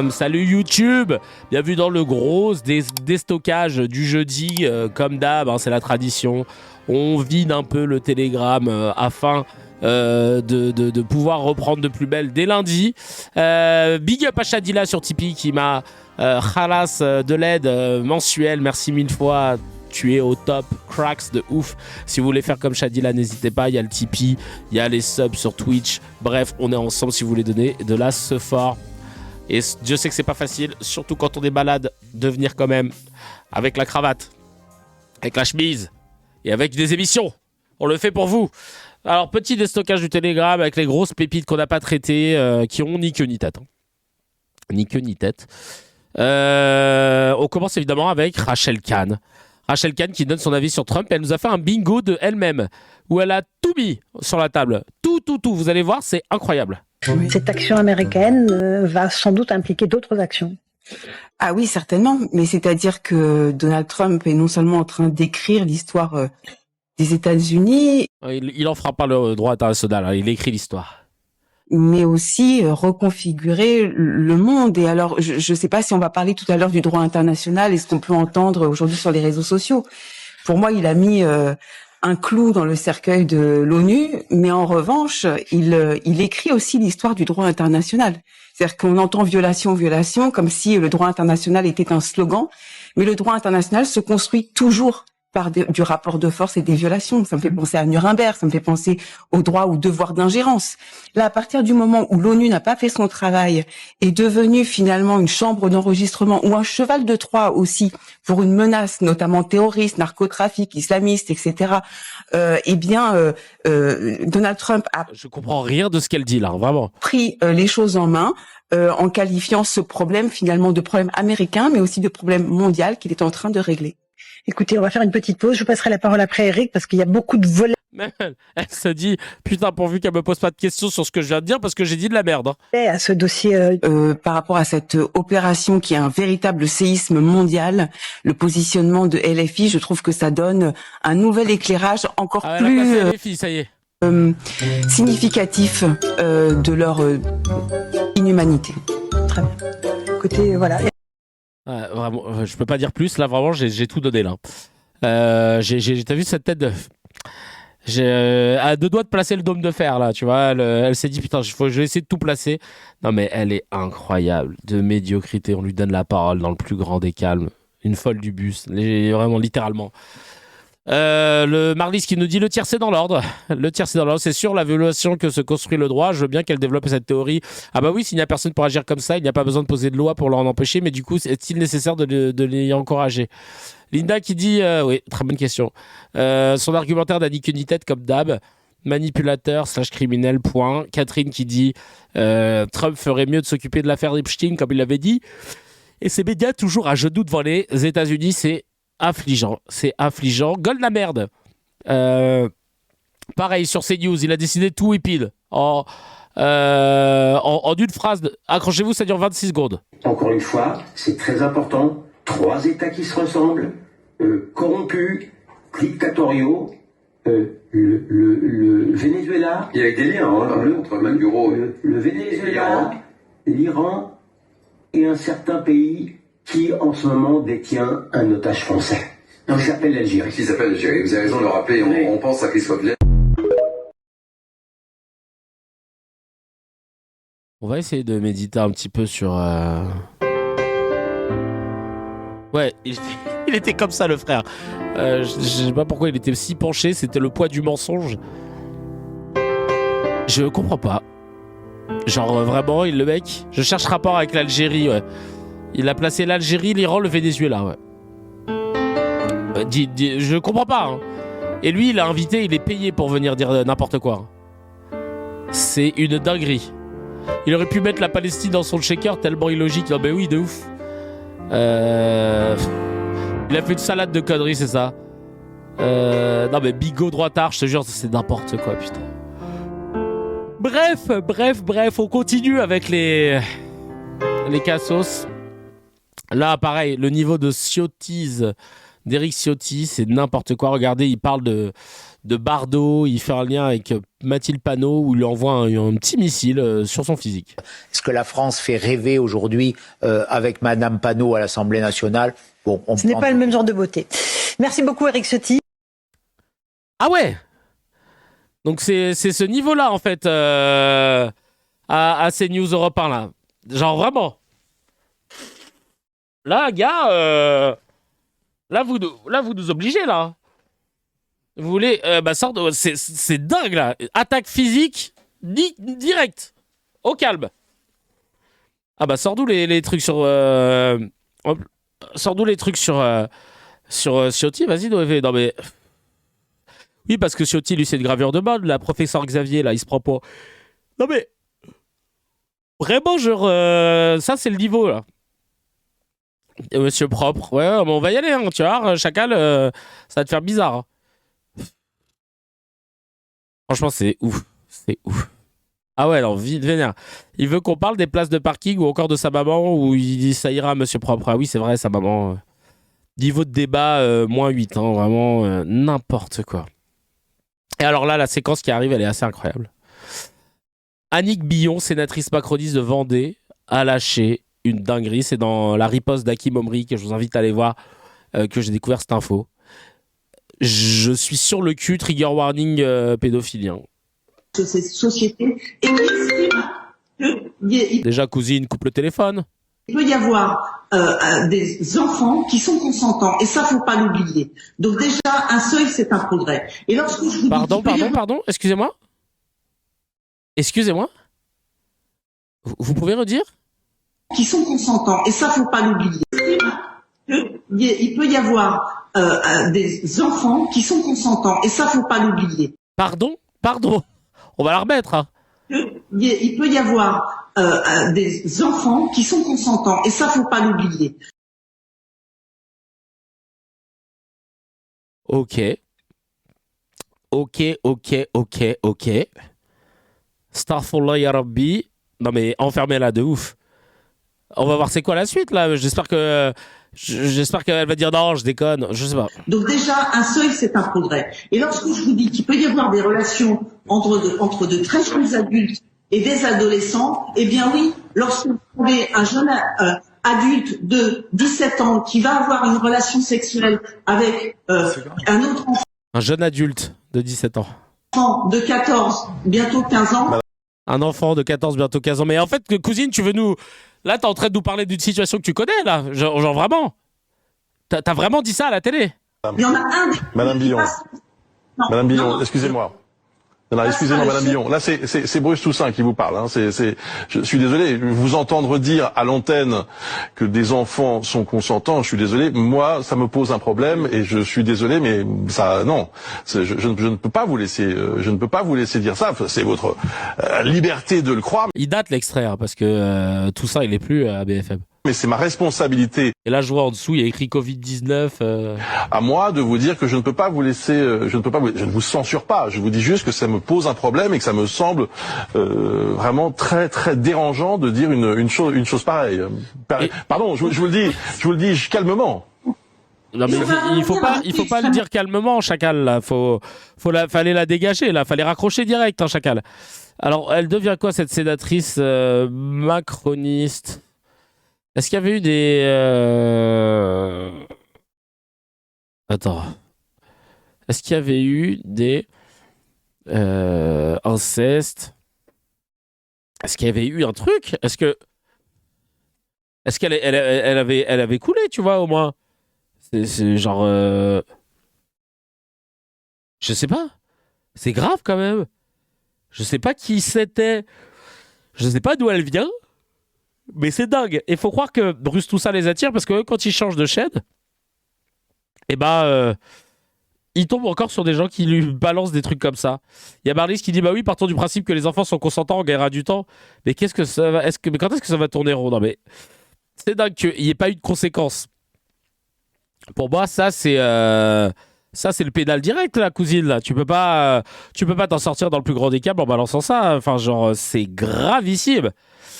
Salut YouTube, bienvenue dans le gros déstockage du jeudi, comme d'hab, hein, c'est la tradition. On vide un peu le Telegram afin de pouvoir reprendre de plus belle dès lundi. Big up à Shadila sur Tipeee qui m'a khalas de l'aide mensuelle, merci mille fois. Tu es au top, cracks de ouf. Si vous voulez faire comme Shadila, n'hésitez pas, il y a le Tipeee, il y a les subs sur Twitch. Bref, on est ensemble si vous voulez donner de la sephore. Et Dieu sait que c'est pas facile, surtout quand on est malade, de venir quand même avec la cravate, avec la chemise et avec des émissions. On le fait pour vous. Alors, petit déstockage du Telegram avec les grosses pépites qu'on n'a pas traitées, qui ont ni queue ni tête. Ni queue ni tête. On commence évidemment avec Rachel Kahn. Rachel Kahn qui donne son avis sur Trump. Elle nous a fait un bingo de elle-même où elle a tout mis sur la table. Tout. Vous allez voir, c'est incroyable. Cette action américaine va sans doute impliquer d'autres actions. Ah oui, certainement. Mais c'est-à-dire que Donald Trump est non seulement en train d'écrire l'histoire des États-Unis, il en fera pas le droit international, hein, il écrit l'histoire. Mais aussi reconfigurer le monde. Et alors, je ne sais pas si on va parler tout à l'heure du droit international et ce qu'on peut entendre aujourd'hui sur les réseaux sociaux. Pour moi, il a mis un clou dans le cercueil de l'ONU, mais en revanche, il écrit aussi l'histoire du droit international. C'est-à-dire qu'on entend violation, comme si le droit international était un slogan, mais le droit international se construit toujours par du rapport de force et des violations. Ça me fait penser à Nuremberg, ça me fait penser au droit ou devoir d'ingérence. Là, à partir du moment où l'ONU n'a pas fait son travail, est devenue finalement une chambre d'enregistrement ou un cheval de Troie aussi pour une menace, notamment terroriste, narcotrafic, islamiste, etc. Donald Trump a... Je comprends rien de ce qu'elle dit là, vraiment. Pris les choses en main en qualifiant ce problème finalement de problème américain, mais aussi de problème mondial qu'il est en train de régler. Écoutez, on va faire une petite pause. Je vous passerai la parole après Eric parce qu'il y a beaucoup de volets. Elle se dit, putain, pourvu qu'elle me pose pas de questions sur ce que je viens de dire parce que j'ai dit de la merde. À ce dossier. Par rapport à cette opération qui est un véritable séisme mondial, le positionnement de LFI, je trouve que ça donne un nouvel éclairage encore plus LFI, ça y est. Significatif de leur inhumanité. Très bien. Écoutez, voilà. Vraiment, je peux pas dire plus. Là, vraiment, j'ai tout donné là. T'as vu cette tête de... J'ai à deux doigts de placer le dôme de fer là, tu vois. Elle s'est dit putain, je vais essayer de tout placer. Non mais elle est incroyable, de médiocrité. On lui donne la parole dans le plus grand des calmes. Une folle du bus, vraiment littéralement. Le Marlis qui nous dit le tiercé dans l'ordre. Le tiercé dans l'ordre, c'est sûr, la violation que se construit le droit. Je veux bien qu'elle développe cette théorie. Ah bah oui, s'il n'y a personne pour agir comme ça, il n'y a pas besoin de poser de loi pour l'en empêcher. Mais du coup, est-il nécessaire de l'y encourager? Linda qui dit, oui, très bonne question. Son argumentaire n'a ni queue ni tête comme d'hab. Manipulateur / criminel, point. Catherine qui dit, Trump ferait mieux de s'occuper de l'affaire Epstein comme il l'avait dit. Et ces médias toujours à genoux devant les États-Unis, c'est affligeant, c'est affligeant. Gold la merde. Pareil sur CNews, il a décidé tout et pile. En une phrase, accrochez-vous, ça dure 26 secondes. Encore une fois, c'est très important. 3 États qui se ressemblent, corrompus, dictatoriaux, le Venezuela. Il y a des liens entre Maduro et le Venezuela, l'Iran et un certain pays qui en ce moment détient un otage français. Donc, qui s'appelle l'Algérie. Qui s'appelle l'Algérie. Vous avez raison de le rappeler, on pense à Christophe Blaise. On va essayer de méditer un petit peu sur... Ouais, il était comme ça le frère. Je sais pas pourquoi il était si penché, c'était le poids du mensonge. Je comprends pas. Genre vraiment, le mec... Je cherche rapport avec l'Algérie, ouais. Il a placé l'Algérie, l'Iran, le Venezuela, ouais. Je comprends pas, hein. Et lui, il a invité, il est payé pour venir dire n'importe quoi. C'est une dinguerie. Il aurait pu mettre la Palestine dans son shaker tellement illogique. Non mais oui, de ouf. Il a fait une salade de conneries, c'est ça. Non mais bigot droitard, je te jure, c'est n'importe quoi, putain. Bref, on continue avec les cassos. Là, pareil, le niveau de sottise d'Éric Ciotti, c'est n'importe quoi. Regardez, il parle de Bardot, il fait un lien avec Mathilde Panot où il lui envoie un petit missile sur son physique. Ce que la France fait rêver aujourd'hui avec Madame Panot à l'Assemblée nationale, bon, Ce n'est pas le même genre de beauté. Merci beaucoup Éric Ciotti. Ah ouais. Donc c'est ce niveau-là en fait à CNews Europe 1 là. Genre vraiment. Là, gars, là vous nous obligez là. Vous voulez, c'est dingue là. Attaque physique direct, au calme. Ah bah sors d'où les trucs sur, sors d'où les trucs sur Ciotti. Vas-y, non mais oui parce que Ciotti lui c'est une gravure de mode. La professeur Xavier là, il se prend pour. Non mais vraiment genre ça c'est le niveau là. Monsieur propre, ouais, on va y aller, hein, tu vois, Chacal, ça va te faire bizarre. Hein. Franchement, c'est ouf. Ah ouais, alors, vite, vénère. Il veut qu'on parle des places de parking ou encore de sa maman, ou il dit ça ira, monsieur propre. Ah oui, c'est vrai, sa maman. Niveau de débat, -8, hein, vraiment, n'importe quoi. Et alors là, la séquence qui arrive, elle est assez incroyable. Annick Billon, sénatrice macroniste de Vendée, a lâché une dinguerie. C'est dans la riposte d'Hakim Omri que je vous invite à aller voir, que j'ai découvert cette info. Je suis sur le cul, trigger warning pédophilie. Hein. Ces sociétés et qui estiment déjà, cousine, coupe le téléphone. Il peut y avoir des enfants qui sont consentants et ça faut pas l'oublier. Donc déjà un seuil c'est un progrès. Et lorsque je vous pardon, excusez-moi. Vous pouvez redire? Qui sont consentants et ça faut pas l'oublier. Il peut y avoir des enfants qui sont consentants et ça faut pas l'oublier. Pardon, on va la remettre. Hein. Il peut y avoir des enfants qui sont consentants et ça faut pas l'oublier. Ok. Starfallah ya Rabbi. Non mais enfermez-la de ouf. On va voir c'est quoi la suite là. J'espère qu'elle va dire non, je déconne. Je sais pas. Donc déjà un seuil c'est un progrès. Et lorsque je vous dis qu'il peut y avoir des relations entre de très jeunes adultes et des adolescents, eh bien oui, lorsque vous avez un jeune adulte de 17 ans qui va avoir une relation sexuelle avec un autre enfant. Un jeune adulte de 17 ans. De 14, bientôt 15 ans. Un enfant de 14, bientôt 15 ans. Mais en fait, cousine, tu veux nous... Là, t'es en train de nous parler d'une situation que tu connais, là. Genre vraiment. T'as vraiment dit ça à la télé? Il y en a un... Madame Billon. Madame Billon, excusez-moi. Non, excusez-moi, Madame Billon. Là, c'est Bruce Toussaint qui vous parle. Hein. Je suis désolé. Vous entendre dire à l'antenne que des enfants sont consentants, je suis désolé. Moi, ça me pose un problème et je suis désolé, mais ça, non. Je ne peux pas vous laisser. Je ne peux pas vous laisser dire ça. C'est votre liberté de le croire. Il date l'extrait hein, parce que Toussaint, il est plus à BFM. Mais c'est ma responsabilité. Et là, je vois en dessous, il y a écrit Covid-19. À moi de vous dire que je ne peux pas vous laisser, je ne vous censure pas. Je vous dis juste que ça me pose un problème et que ça me semble vraiment très très dérangeant de dire une chose pareille. Pardon, je vous le dis calmement. Non mais il faut pas le dire calmement, Chacal. Là, fallait la dégager. Là, fallait raccrocher direct, hein, Chacal. Alors, elle devient quoi cette sénatrice macroniste? Est-ce qu'il y avait eu des... Attends. Est-ce qu'il y avait eu des incestes? Est-ce qu'il y avait eu un truc? Est-ce qu'elle avait coulé, tu vois, au moins? C'est genre... Je sais pas. C'est grave, quand même. Je sais pas qui c'était. Je sais pas d'où elle vient. Mais c'est dingue. Et faut croire que Bruce Toussaint les attire parce que quand ils changent de chaîne, eh ben, il tombe encore sur des gens qui lui balancent des trucs comme ça. Il y a Marlise qui dit bah oui, partons du principe que les enfants sont consentants, on gagnera du temps. Mais qu'est-ce que ça va quand est-ce que ça va tourner rond? Non mais c'est dingue qu'il n'y ait pas eu de conséquences. Pour moi, ça c'est le pédale direct, la cousine là. Tu peux pas t'en sortir dans le plus grand des câbles en balançant ça. Enfin genre c'est gravissime.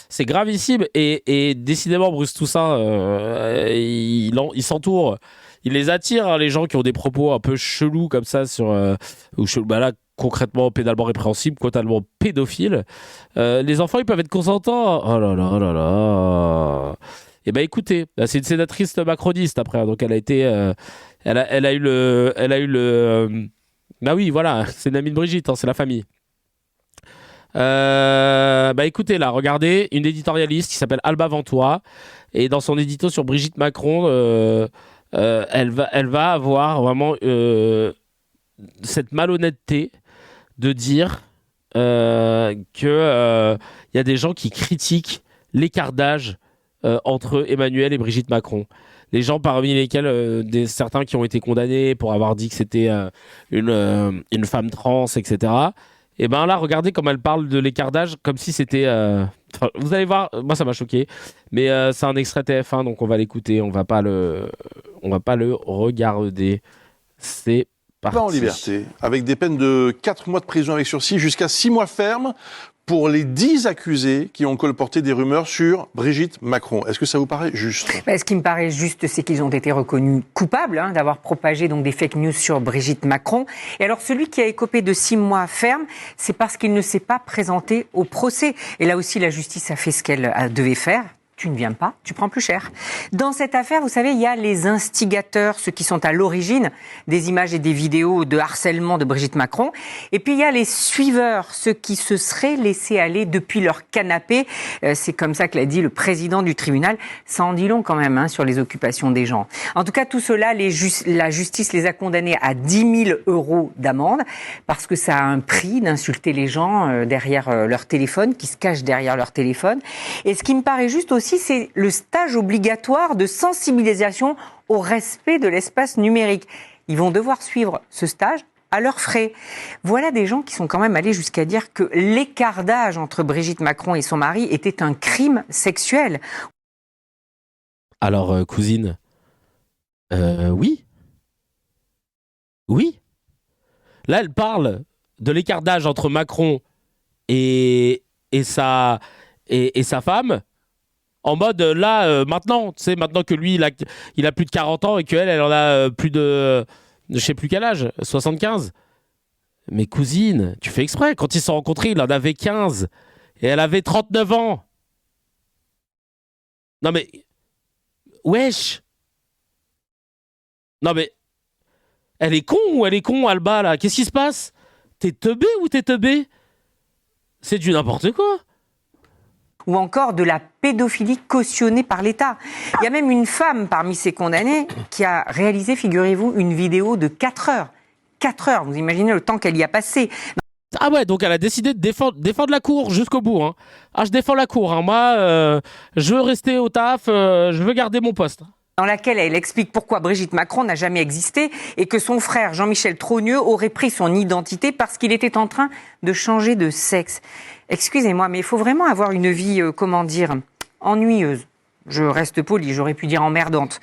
C'est gravissime et décidément Bruce Toussaint il il les attire, hein, les gens qui ont des propos un peu chelous comme ça sur là concrètement pénalement répréhensible, totalement pédophile. Les enfants, ils peuvent être consentants. Oh là là, oh là là. Eh ben écoutez, c'est une sénatrice macroniste après, donc elle a été, elle a eu le, bah oui, voilà, c'est une amie de Brigitte, hein, c'est la famille. Bah écoutez là, regardez, une éditorialiste qui s'appelle Alba Ventura, et dans son édito sur Brigitte Macron, elle va avoir vraiment cette malhonnêteté de dire que y a des gens qui critiquent l'écart d'âge entre Emmanuel et Brigitte Macron. Les gens parmi lesquels certains qui ont été condamnés pour avoir dit que c'était une femme trans, etc. Et ben là, regardez comme elle parle de l'écart d'âge comme si c'était... vous allez voir, moi ça m'a choqué, mais c'est un extrait TF1, donc on va l'écouter, on va pas le regarder. C'est parti. En liberté, avec des peines de 4 mois de prison avec sursis jusqu'à 6 mois ferme pour les 10 accusés qui ont colporté des rumeurs sur Brigitte Macron. Est-ce que ça vous paraît juste ? Ce qui me paraît juste, c'est qu'ils ont été reconnus coupables d'avoir propagé donc des fake news sur Brigitte Macron. Et alors, celui qui a écopé de 6 mois ferme, c'est parce qu'il ne s'est pas présenté au procès. Et là aussi, la justice a fait ce qu'elle devait faire. Tu ne viens pas, tu prends plus cher. Dans cette affaire, vous savez, il y a les instigateurs, ceux qui sont à l'origine des images et des vidéos de harcèlement de Brigitte Macron. Et puis il y a les suiveurs, ceux qui se seraient laissés aller depuis leur canapé. C'est comme ça que l'a dit le président du tribunal. Ça en dit long quand même sur les occupations des gens. En tout cas, tout cela, la justice les a condamnés à 10 000 € d'amende parce que ça a un prix d'insulter les gens derrière leur téléphone, qui se cachent derrière leur téléphone. Et ce qui me paraît juste aussi, c'est le stage obligatoire de sensibilisation au respect de l'espace numérique. Ils vont devoir suivre ce stage à leurs frais. Voilà des gens qui sont quand même allés jusqu'à dire que l'écart d'âge entre Brigitte Macron et son mari était un crime sexuel. Alors, cousine, oui. Oui. Là, elle parle de l'écart d'âge entre Macron et sa femme. En mode, là, maintenant, tu sais, maintenant que lui, il a plus de 40 ans et qu'elle, elle en a plus de... Je sais plus quel âge, 75. Mais cousine, tu fais exprès. Quand ils se sont rencontrés, il en avait 15. Et elle avait 39 ans. Non mais... Wesh. Non mais... Elle est con ou elle est con, Alba, là? Qu'est-ce qui se passe? T'es teubé ou t'es teubé? C'est du n'importe quoi. Ou encore de la pédophilie cautionnée par l'État. Il y a même une femme parmi ces condamnés qui a réalisé, figurez-vous, une vidéo de 4 heures. 4 heures, vous imaginez le temps qu'elle y a passé. Ah ouais, donc elle a décidé de défendre la cour jusqu'au bout. Ah, je défends la cour. Moi, je veux rester au taf, je veux garder mon poste. Dans laquelle elle explique pourquoi Brigitte Macron n'a jamais existé et que son frère Jean-Michel Trogneux aurait pris son identité parce qu'il était en train de changer de sexe. Excusez-moi, mais il faut vraiment avoir une vie, ennuyeuse. Je reste poli, j'aurais pu dire emmerdante.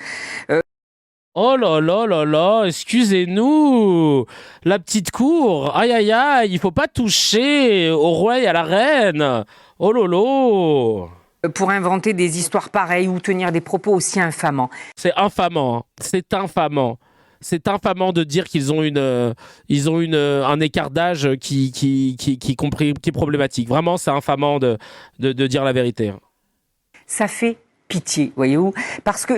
Oh là là là là, excusez-nous, la petite cour, aïe aïe aïe, il faut pas toucher au roi et à la reine. Oh lolo. Pour inventer des histoires pareilles ou tenir des propos aussi infamants. C'est infamant, c'est infamant. C'est infamant de dire qu'ils ont un écart d'âge qui est problématique. Vraiment, c'est infamant de dire la vérité. Ça fait pitié, voyez-vous, parce que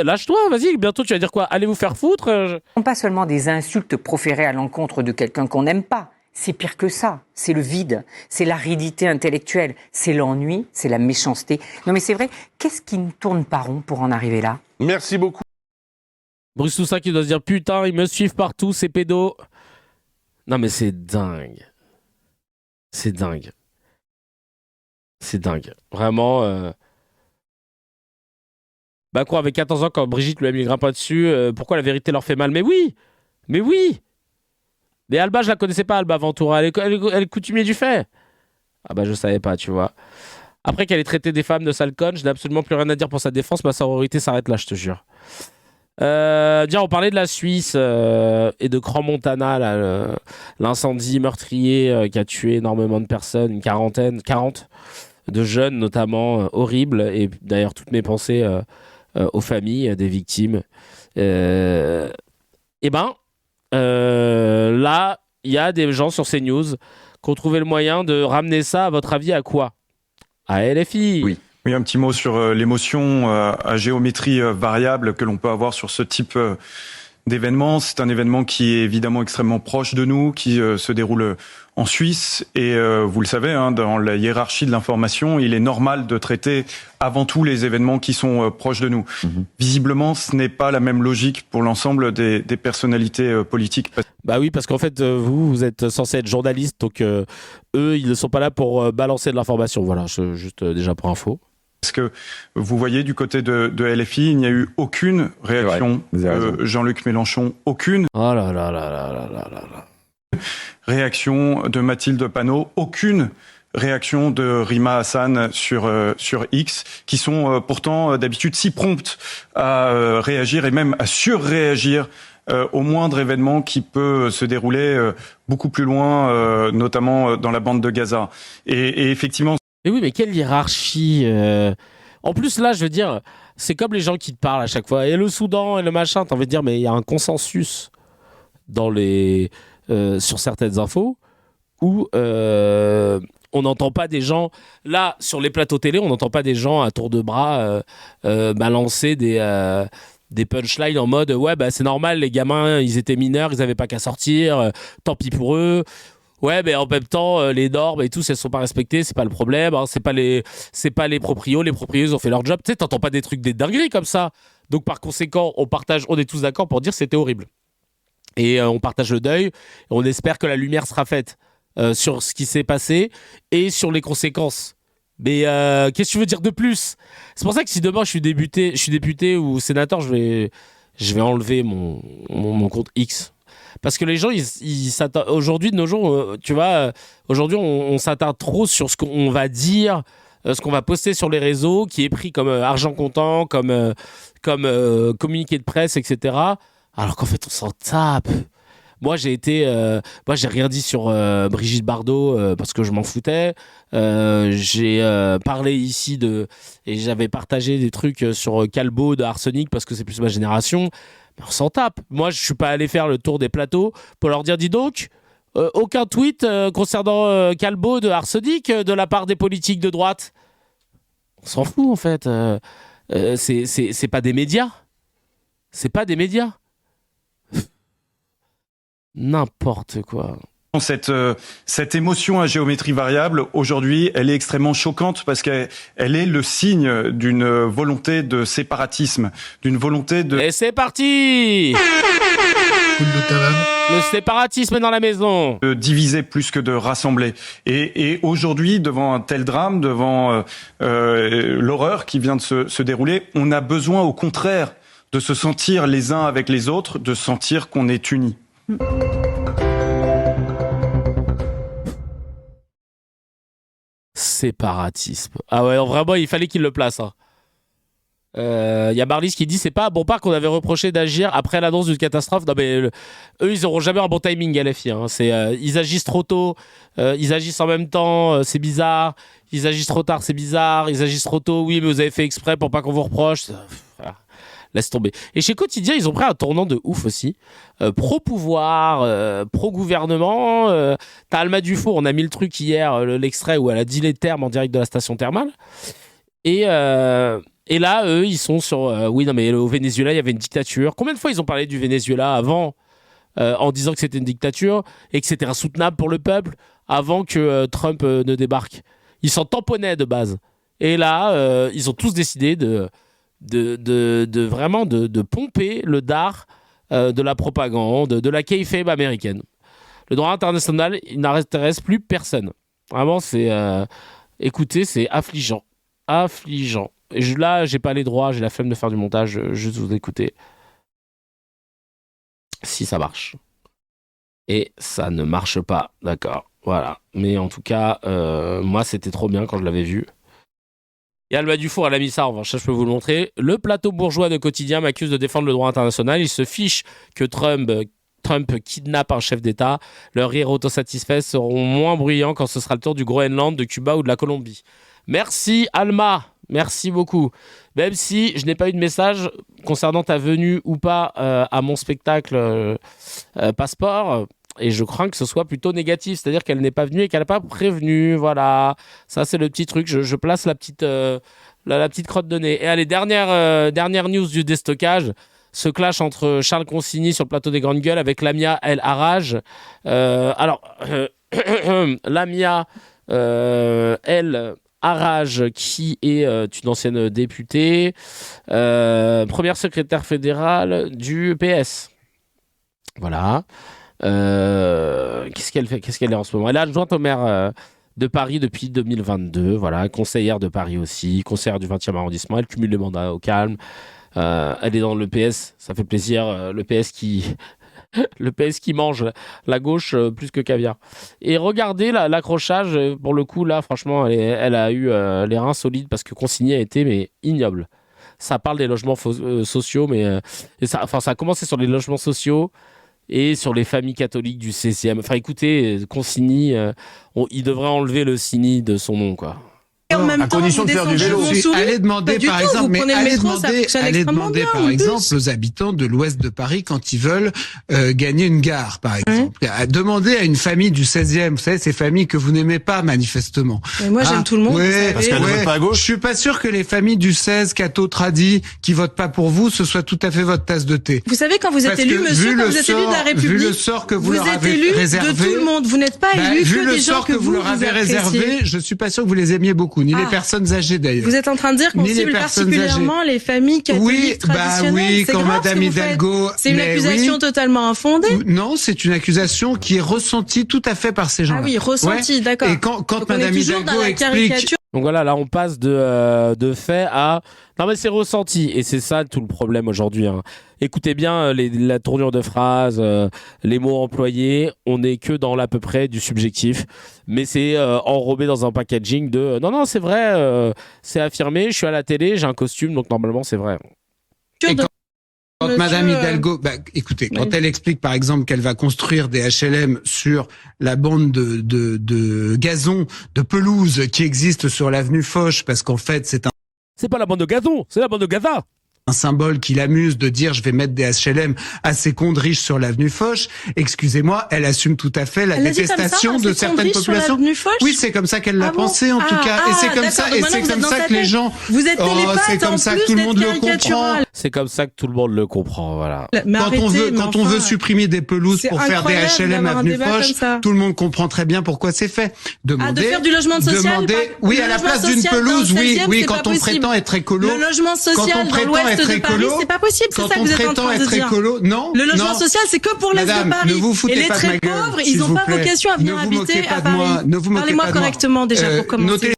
lâche-toi, vas-y, bientôt tu vas dire quoi? Allez vous faire foutre. Ce ne sont pas seulement des insultes proférées à l'encontre de quelqu'un qu'on n'aime pas. C'est pire que ça, c'est le vide, c'est l'aridité intellectuelle, c'est l'ennui, c'est la méchanceté. Non mais c'est vrai, qu'est-ce qui ne tourne pas rond pour en arriver là? Merci beaucoup. Bruce Toussaint qui doit se dire putain, ils me suivent partout, ces pédos. Non mais c'est dingue. C'est dingue. C'est dingue. Vraiment. Macron avait 14 ans quand Brigitte lui a mis le grappin dessus. Pourquoi la vérité leur fait mal? Mais oui. Mais oui. Mais Alba, je la connaissais pas, Alba Ventura. Elle est coutumier du fait. Ah bah je savais pas, tu vois. Après qu'elle ait traité des femmes de sales connes, je n'ai absolument plus rien à dire pour sa défense. Ma sororité s'arrête là, je te jure. On parlait de la Suisse et de Crans-Montana, l'incendie meurtrier qui a tué énormément de personnes, une 40 de jeunes notamment, horrible. Et d'ailleurs, toutes mes pensées aux familles des victimes. Là, il y a des gens sur CNews qui ont trouvé le moyen de ramener ça, à votre avis, à quoi? À LFI. Oui. Oui, un petit mot sur l'émotion à géométrie variable que l'on peut avoir sur ce type d'événement. C'est un événement qui est évidemment extrêmement proche de nous, qui se déroule en Suisse. Et vous le savez, dans la hiérarchie de l'information, il est normal de traiter avant tout les événements qui sont proches de nous. Visiblement, ce n'est pas la même logique pour l'ensemble des personnalités politiques. Bah oui, parce qu'en fait, vous êtes censé être journaliste, donc eux, ils ne sont pas là pour balancer de l'information. Voilà, juste déjà pour info. Parce que vous voyez, du côté de LFI, il n'y a eu aucune réaction de Jean-Luc Mélenchon, aucune réaction de Mathilde Panot, aucune réaction de Rima Hassan sur X, qui sont pourtant d'habitude si promptes à réagir et même à surréagir au moindre événement qui peut se dérouler beaucoup plus loin, notamment dans la bande de Gaza. Et effectivement... Mais oui, mais quelle hiérarchie En plus, là, je veux dire, c'est comme les gens qui te parlent à chaque fois. Et le Soudan et le machin, t'as envie de dire, mais il y a un consensus sur certaines infos où on n'entend pas des gens... Là, sur les plateaux télé, on n'entend pas des gens à tour de bras balancer des punchlines en mode « Ouais, bah, c'est normal, les gamins, ils étaient mineurs, ils n'avaient pas qu'à sortir, tant pis pour eux. » Ouais, mais en même temps, les normes et tout, si elles sont pas respectées, c'est pas le problème. C'est pas les proprios. Les proprios, ils ont fait leur job. Tu sais, t'entends pas des trucs, des dingueries comme ça. Donc, par conséquent, on est tous d'accord pour dire que c'était horrible. Et on partage le deuil. Et on espère que la lumière sera faite sur ce qui s'est passé et sur les conséquences. Mais qu'est-ce que tu veux dire de plus? C'est pour ça que si demain je suis député ou sénateur, je vais enlever mon compte X. Parce que les gens, ils s'attardent. Aujourd'hui, de nos jours, tu vois, aujourd'hui, on s'attarde trop sur ce qu'on va dire, ce qu'on va poster sur les réseaux, qui est pris comme argent comptant, comme communiqué de presse, etc. Alors qu'en fait, on s'en tape. Moi, j'ai rien dit sur Brigitte Bardot parce que je m'en foutais. J'ai parlé ici et j'avais partagé des trucs sur Calbo de Arsenic parce que c'est plus ma génération. On s'en tape. Moi, je suis pas allé faire le tour des plateaux pour leur dire, dis donc, aucun tweet concernant Calbo de Arsenic de la part des politiques de droite. On s'en fout, en fait. C'est pas des médias. C'est pas des médias. N'importe quoi. Cette émotion à géométrie variable, aujourd'hui, elle est extrêmement choquante parce qu'elle est le signe d'une volonté de séparatisme, d'une volonté de... Et c'est parti! Le séparatisme est dans la maison. De diviser plus que de rassembler. Et aujourd'hui, devant un tel drame, devant l'horreur qui vient de se dérouler, on a besoin au contraire de se sentir les uns avec les autres, de sentir qu'on est unis. Séparatisme. Ah ouais, vraiment, il fallait qu'il le place. Y a Marlis qui dit c'est pas à Bompard qu'on avait reproché d'agir après l'annonce d'une catastrophe. Non mais eux, ils auront jamais un bon timing, LFI. Ils agissent trop tôt, ils agissent en même temps, c'est bizarre. Ils agissent trop tard, c'est bizarre. Ils agissent trop tôt, oui, mais vous avez fait exprès pour pas qu'on vous reproche. Voilà. Laisse tomber. Et chez Quotidien, ils ont pris un tournant de ouf aussi. Pro-pouvoir, pro-gouvernement. T'as Alma Dufour, on a mis le truc hier, l'extrait où elle a dit les termes en direct de la station thermale. Et là, eux, ils sont sur... oui, non, mais au Venezuela, il y avait une dictature. Combien de fois ils ont parlé du Venezuela avant, en disant que c'était une dictature et que c'était insoutenable pour le peuple, avant que Trump ne débarque? Ils s'en tamponnaient de base. Et là, ils ont tous décidé de vraiment de pomper le dard de la propagande, de la kayfabe américaine. Le droit international, il n'intéresse plus personne. Vraiment, écoutez, c'est affligeant. Affligeant. Et là, j'ai pas les droits, j'ai la flemme de faire du montage, juste vous écouter. Si ça marche. Et ça ne marche pas, d'accord. Voilà. Mais en tout cas, moi, c'était trop bien quand je l'avais vu. Et Alma Dufour, elle a mis ça, en revanche, ça je peux vous le montrer. Le plateau bourgeois de Quotidien m'accuse de défendre le droit international. Il se fiche que Trump kidnappe un chef d'État. Leurs rires autosatisfaits seront moins bruyants quand ce sera le tour du Groenland, de Cuba ou de la Colombie. Merci Alma, merci beaucoup. Même si je n'ai pas eu de message concernant ta venue ou pas à mon spectacle Passeport, et je crains que ce soit plutôt négatif, c'est-à-dire qu'elle n'est pas venue et qu'elle n'a pas prévenu, voilà. Ça c'est le petit truc, je place la petite crotte de nez. Et allez, dernière news du déstockage, ce clash entre Charles Consigny sur le plateau des Grandes Gueules avec Lamia El Harraj. Lamia El Harraj, qui est une ancienne députée, première secrétaire fédérale du PS. Voilà. Qu'est-ce qu'elle fait ? Qu'est-ce qu'elle est en ce moment ? Elle est adjointe au maire de Paris depuis 2022. Voilà, conseillère de Paris aussi, conseillère du 20e arrondissement. Elle cumule les mandats au calme. Elle est dans le PS, ça fait plaisir. Le PS qui mange la gauche plus que caviar. Et regardez l'accrochage, pour le coup, là, franchement, elle a eu les reins solides parce que Consigny a été ignoble. Ça parle des logements sociaux, mais ça a commencé sur les logements sociaux et sur les familles catholiques du 16e. Enfin, écoutez, Consigny, il devrait enlever le Signy de son nom, quoi. En même à temps, condition de faire du vélo. Allez demander par exemple, mais allez demander par exemple aux habitants de l'ouest de Paris quand ils veulent gagner une gare, par exemple. Demandez à une famille du 16e, vous savez, ces familles que vous n'aimez pas manifestement. Mais moi j'aime tout le monde. Parce qu'elles ne votent pas à gauche. Je suis pas sûr que les familles du 16, catho tradi, qui votent pas pour vous, ce soit tout à fait votre tasse de thé. Vous savez quand vous êtes élu, monsieur, quand vous êtes élu de la République, vu le sort que vous leur avez réservé, de tout le monde. Vous n'êtes pas élu que des gens que vous leur avez réservé. Je suis pas sûr que vous les aimiez beaucoup. Ni les personnes âgées d'ailleurs. Vous êtes en train de dire qu'on cible particulièrement les familles catholiques traditionnelles. Oui, quand Madame Hidalgo. C'est une accusation totalement infondée. Non, c'est une accusation qui est ressentie tout à fait par ces gens-là. Ah oui, ressentie, d'accord. Et quand Madame Hidalgo explique. Donc voilà, là on passe de fait à... Non mais c'est ressenti, et c'est ça tout le problème aujourd'hui. Hein. Écoutez bien la tournure de phrases, les mots employés, on n'est que dans l'à peu près du subjectif, mais c'est enrobé dans un packaging de... Non, c'est vrai, c'est affirmé, je suis à la télé, j'ai un costume, donc normalement c'est vrai. Quand Madame Hidalgo, écoutez, quand elle explique par exemple qu'elle va construire des HLM sur la bande de gazon, de pelouse qui existe sur l'avenue Foch, parce qu'en fait c'est pas la bande de gazon, c'est la bande de Gaza. Un symbole qui l'amuse de dire je vais mettre des HLM à ces cons de riches sur l'avenue Foch. Excusez-moi, elle assume tout à fait la détestation de certaines populations. Oui, c'est comme ça qu'elle l'a pensé en tout cas. Et c'est comme ça, que les gens. Vous êtes c'est comme ça que tout le monde le comprend. C'est comme ça que tout le monde le comprend, voilà. Quand on veut supprimer des pelouses pour faire des HLM avenue Foch, tout le monde comprend très bien pourquoi c'est fait. De faire du logement social. Oui, à la place d'une pelouse, oui, quand on prétend être écolo. Le logement social dans l'ouest de Paris, c'est pas possible, c'est ça que vous êtes en train de dire. Non. Le logement social, c'est que pour l'est de Paris. Ne vous foutez pas de ma gueule. Et les très pauvres, ils n'ont pas vocation à venir habiter à Paris. Parlez-moi correctement déjà pour commencer.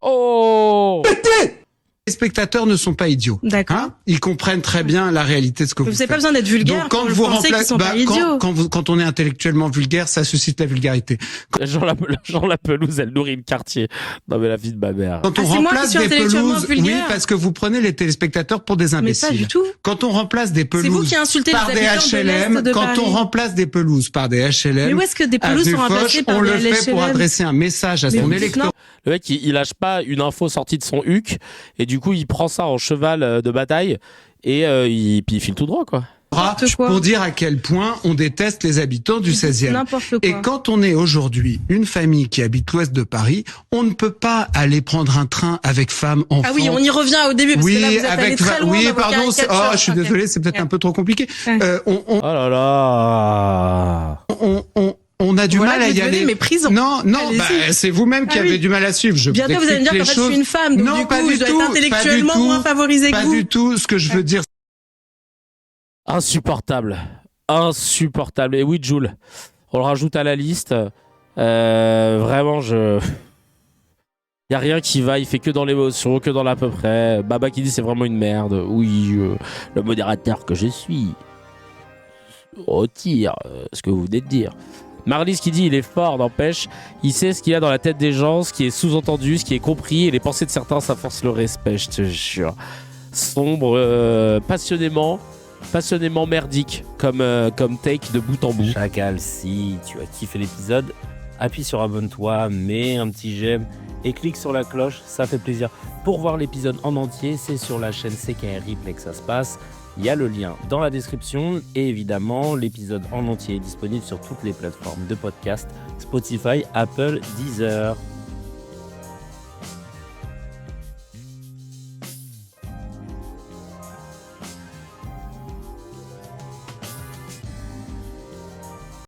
Les spectateurs ne sont pas idiots. D'accord. Ils comprennent très bien la réalité de ce que vous faites. Vous n'avez pas besoin d'être vulgaire. Donc, quand on est intellectuellement vulgaire, ça suscite la vulgarité. Jean la pelouse, elle nourrit le quartier. Non mais la vie de ma mère. Quand on remplace des pelouses, oui, parce que vous prenez les téléspectateurs pour des imbéciles. Mais pas du tout. Quand on remplace des pelouses par des HLM, quand on remplace des pelouses par des HLM, mais où est-ce que des pelouses sont remplacées par des HLM ? On le fait pour adresser un message à son électorat. Le mec, il lâche pas une info sortie de son huc, et du coup, il prend ça en cheval de bataille, et puis il file tout droit, quoi. Pour dire à quel point on déteste les habitants du 16e. Et quand on est aujourd'hui une famille qui habite l'ouest de Paris, on ne peut pas aller prendre un train avec femmes, enfants. Ah oui, on y revient au début, parce que là, vous êtes allé très loin dans vos caricatures. Je suis désolé, c'est peut-être un peu trop compliqué. Oh là là. On a du mal à y aller. Méprisant. Non, c'est vous-même qui avez du mal à suivre. Bientôt vous allez me dire qu'en fait je suis une femme, donc du coup je dois être intellectuellement moins favorisée que vous. Pas du tout. Ce que je veux dire. Insupportable. Et oui, Jules, on le rajoute à la liste. Vraiment, il y a rien qui va. Il fait que dans l'émotion, que dans l'à peu près. Baba qui dit c'est vraiment une merde. Oui, le modérateur que je suis retire ce que vous venez de dire. Marlys qui dit il est fort, n'empêche, il sait ce qu'il y a dans la tête des gens, ce qui est sous-entendu, ce qui est compris, et les pensées de certains, ça force le respect, je te jure. Sombre, passionnément merdique, comme take de bout en bout. Chacal, si tu as kiffé l'épisode, appuie sur abonne-toi, mets un petit j'aime et clique sur la cloche, ça fait plaisir. Pour voir l'épisode en entier, c'est sur la chaîne CKR Replay que ça se passe. Il y a le lien dans la description et évidemment, l'épisode en entier est disponible sur toutes les plateformes de podcast, Spotify, Apple, Deezer.